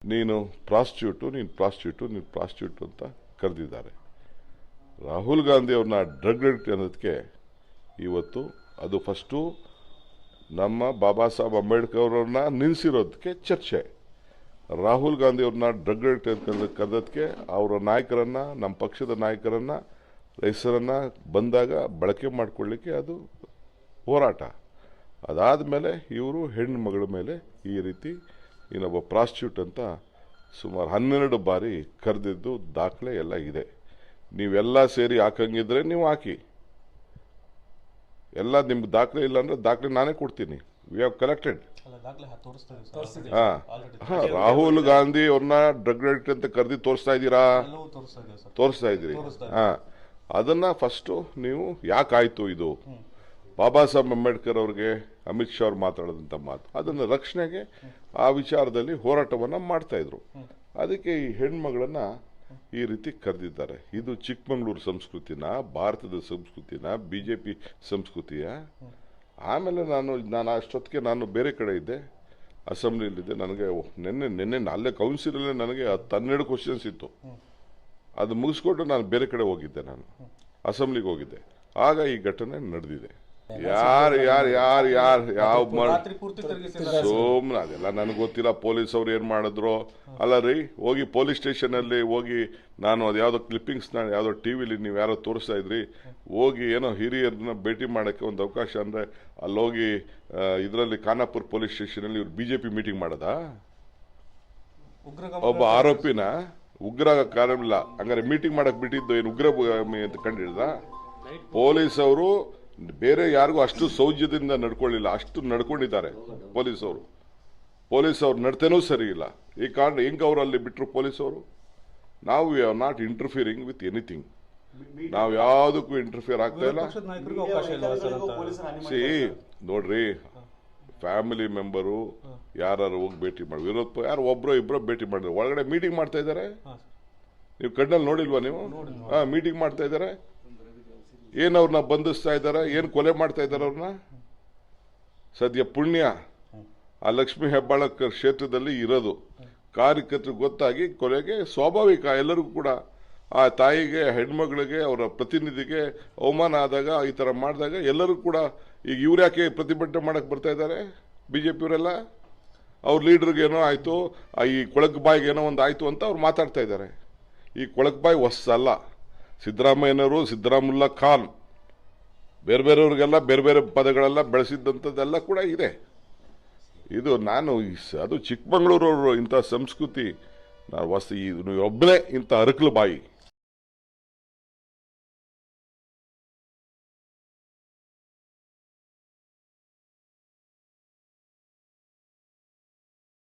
ನೀನು ಪ್ರಾಸ್ಟಿಟ್ಯೂಟ್ ಅಂತ ಕರೆದಿದ್ದಾರೆ. ರಾಹುಲ್ ಗಾಂಧಿ ಅವ್ರನ್ನ ಡ್ರಗ್ ಅಡಿಕ್ಟ್ ಅನ್ನೋದಕ್ಕೆ ಇವತ್ತು ಅದು ಫಸ್ಟು ನಮ್ಮ ಬಾಬಾ ಸಾಹೇಬ್ ಅಂಬೇಡ್ಕರ್ ಅವ್ರನ್ನ ನಿಲ್ಲಿಸಿರೋದಕ್ಕೆ ಚರ್ಚೆ. ರಾಹುಲ್ ಗಾಂಧಿ ಅವ್ರನ್ನ ಡ್ರಗ್ ಅಡಿಕ್ಟ್ ಕರೆದಕ್ಕೆ ಅವರ ನಾಯಕರನ್ನ, ನಮ್ಮ ಪಕ್ಷದ ನಾಯಕರನ್ನ ಹೆಸರನ್ನು ಬಂದಾಗ ಬಳಕೆ ಮಾಡಿಕೊಳ್ಳಿಕ್ಕೆ ಅದು ಹೋರಾಟ. ಅದಾದ ಮೇಲೆ ಇವರು ಹೆಣ್ಣು ಮಗಳ ಮೇಲೆ ಈ ರೀತಿ ಇನ್ನೊಬ್ಬ ಪ್ರಾಸ್ಟಿಟ್ಯೂಟ್ ಅಂತ ಸುಮಾರು 12 ಬಾರಿ ಕರೆದಿದ್ದು ದಾಖಲೆ ಎಲ್ಲ ಇದೆ. ನೀವೆಲ್ಲ ಸೇರಿ ಹಾಕಂಗಿದ್ರೆ ನೀವು ಹಾಕಿ, ಎಲ್ಲ ನಿಮ್ಗೆ ದಾಖಲೆ ಇಲ್ಲ ಅಂದರೆ ದಾಖಲೆ ನಾನೇ ಕೊಡ್ತೀನಿ. We have collected. Rahul Gandhi ಅವ್ರನ್ನ ಡ್ರಗ್ ಅಡಿಕ್ಟ್ ಅಂತ ಕರೆದಿ ತೋರಿಸ್ತಾ ಇದ್ದೀರಾ? ತೋರಿಸ್ತಾ ಇದ್ದೀರಿ. ಅದನ್ನ ಫಸ್ಟು ನೀವು ಯಾಕಾಯ್ತು ಇದು ಬಾಬಾ ಸಾಹೇಬ್ ಅಂಬೇಡ್ಕರ್ ಅವ್ರಿಗೆ ಅಮಿತ್ ಶಾ ಅವ್ರು ಮಾತಾಡೋದಂಥ ಮಾತು, ಅದನ್ನು ರಕ್ಷಣೆಗೆ ಆ ವಿಚಾರದಲ್ಲಿ ಹೋರಾಟವನ್ನು ಮಾಡ್ತಾ ಇದ್ರು. ಅದಕ್ಕೆ ಈ ಹೆಣ್ಮಗಳನ್ನ ಈ ರೀತಿ ಕರೆದಿದ್ದಾರೆ. ಇದು ಚಿಕ್ಕಮಗಳೂರು ಸಂಸ್ಕೃತಿನ, ಭಾರತದ ಸಂಸ್ಕೃತಿನ, BJP ಸಂಸ್ಕೃತಿಯ. ಆಮೇಲೆ ನಾನು ಅಷ್ಟೊತ್ತಿಗೆ ನಾನು ಬೇರೆ ಕಡೆ ಇದ್ದೆ, ಅಸೆಂಬ್ಲಿಯಲ್ಲಿದ್ದೆ. ನನಗೆ ನಿನ್ನೆ ಅಲ್ಲೇ ಕೌನ್ಸಿಲಲ್ಲೇ ನನಗೆ 12 ಕ್ವಶನ್ಸ್ ಇತ್ತು. ಅದು ಮುಗಿಸ್ಕೊಟ್ಟು ನಾನು ಬೇರೆ ಕಡೆ ಹೋಗಿದ್ದೆ, ನಾನು ಅಸೆಂಬ್ಲಿಗೆ ಹೋಗಿದ್ದೆ. ಆಗ ಈ ಘಟನೆ ನಡೆದಿದೆ. ಯಾವ ಸೋಮ್ನ ಅದೆಲ್ಲ ನನಗೆ ಗೊತ್ತಿಲ್ಲ. ಪೊಲೀಸ್ ಅವ್ರು ಏನು ಮಾಡಿದ್ರು ಅಲ್ಲ ರೀ. ಹೋಗಿ ಪೊಲೀಸ್ ಸ್ಟೇಷನಲ್ಲಿ ಹೋಗಿ ನಾನು ಅದು ಯಾವುದೋ ಕ್ಲಿಪ್ಪಿಂಗ್ಸ್ನ ಯಾವುದೋ TV ನೀವು ಯಾರೋ ತೋರಿಸ್ತಾ ಇದ್ರಿ, ಹೋಗಿ ಏನೋ ಹಿರಿಯರನ್ನ ಭೇಟಿ ಮಾಡೋಕ್ಕೆ ಒಂದು ಅವಕಾಶ ಅಂದರೆ ಅಲ್ಲೋಗಿ ಇದರಲ್ಲಿ ಖಾನಾಪುರ ಪೊಲೀಸ್ ಸ್ಟೇಷನಲ್ಲಿ ಇವ್ರು BJP ಮೀಟಿಂಗ್ ಮಾಡೋದಾ? ಒಬ್ಬ ಆರೋಪಿನ ಉಗ್ರ ಕಾರಣ ಹಂಗಾರೆ ಮೀಟಿಂಗ್ ಮಾಡಕ್ ಬಿಟ್ಟಿದ್ದು ಏನು ಉಗ್ರ ಅಂತ ಕಂಡಿಡ್ದ? ಪೊಲೀಸ್ ಅವರು ಬೇರೆ ಯಾರಿಗೂ ಅಷ್ಟು ಸೌಜ್ಯದಿಂದ ನಡ್ಕೊಳ್ಳಿಲ್ಲ, ಅಷ್ಟು ನಡ್ಕೊಂಡಿದ್ದಾರೆ ಪೊಲೀಸ್ ಅವ್ರು ನಡತೆನೂ ಸರಿ ಇಲ್ಲ. ಈ ಕಾರಣ ಹೆಂಗ್ ಅವ್ರು ಅಲ್ಲಿ ಬಿಟ್ಟರು ಪೊಲೀಸ್ ಅವರು? ನಾವು we are not interfering with anything. ನಾವು ಯಾವುದಕ್ಕೂ ಇಂಟರ್ಫಿಯರ್ ಆಗ್ತಾ ಇಲ್ಲ. ನೋಡ್ರಿ, ಫ್ಯಾಮಿಲಿ ಮೆಂಬರು ಯಾರು ಹೋಗಿ ಭೇಟಿ ಮಾಡಿ, ವಿರೋಧ ಯಾರು ಒಬ್ಬರೋ ಇಬ್ಬರೋ ಭೇಟಿ ಮಾಡಿದ್ರೆ ಒಳಗಡೆ ಮೀಟಿಂಗ್ ಮಾಡ್ತಾ ಇದ್ದಾರೆ. ನೀವು ಕಣ್ಣಲ್ಲಿ ನೋಡಿಲ್ವಾ ನೀವು? ಮೀಟಿಂಗ್ ಮಾಡ್ತಾ ಇದ್ದಾರೆ. ಏನು ಅವ್ರನ್ನ ಬಂಧಿಸ್ತಾ ಇದ್ದಾರೆ, ಏನು ಕೊಲೆ ಮಾಡ್ತಾ ಇದ್ದಾರೆ ಅವ್ರನ್ನ? ಸದ್ಯ ಪುಣ್ಯ ಆ ಲಕ್ಷ್ಮೀ ಹೆಬ್ಬಾಳಕರ್ ಕ್ಷೇತ್ರದಲ್ಲಿ ಇರೋದು. ಕಾರ್ಯಕರ್ತರಿಗೆ ಗೊತ್ತಾಗಿ ಕೊಲೆಗೆ ಸ್ವಾಭಾವಿಕ. ಎಲ್ಲರಿಗೂ ಕೂಡ ಆ ತಾಯಿಗೆ, ಹೆಣ್ಮಗಳಿಗೆ, ಅವರ ಪ್ರತಿನಿಧಿಗೆ ಅವಮಾನ ಆದಾಗ, ಈ ಥರ ಮಾಡಿದಾಗ ಎಲ್ಲರೂ ಕೂಡ ಈಗ ಇವ್ರು ಯಾಕೆ ಪ್ರತಿಭಟನೆ ಮಾಡಕ್ಕೆ ಬರ್ತಾ ಇದ್ದಾರೆ? BJP ಅವರೆಲ್ಲ ಅವ್ರ ಲೀಡರ್ಗೆ ಏನೋ ಆಯಿತು, ಈ ಕೊಳಕ್ ಬಾಯಿಗೆ ಏನೋ ಒಂದು ಆಯಿತು ಅಂತ ಅವ್ರು ಮಾತಾಡ್ತಾ ಇದ್ದಾರೆ. ಈ ಕೊಳಕ್ ಬಾಯಿ ಹೊಸಲ್ಲ. ಸಿದ್ದರಾಮಯ್ಯನವರು, ಸಿದ್ದರಾಮುಲ್ಲಾ ಖಾನ್, ಬೇರೆಯವ್ರಿಗೆಲ್ಲ ಬೇರೆ ಬೇರೆ ಪದಗಳೆಲ್ಲ ಬೆಳೆಸಿದ್ದಂಥದ್ದೆಲ್ಲ ಕೂಡ ಇದೆ. ಇದು ಅದು ಚಿಕ್ಕಮಗಳೂರವರು ಇಂಥ ಸಂಸ್ಕೃತಿ ನಾವು ಒಬ್ಬನೇ ಇಂಥ ಅರಕಲು ಬಾಯಿ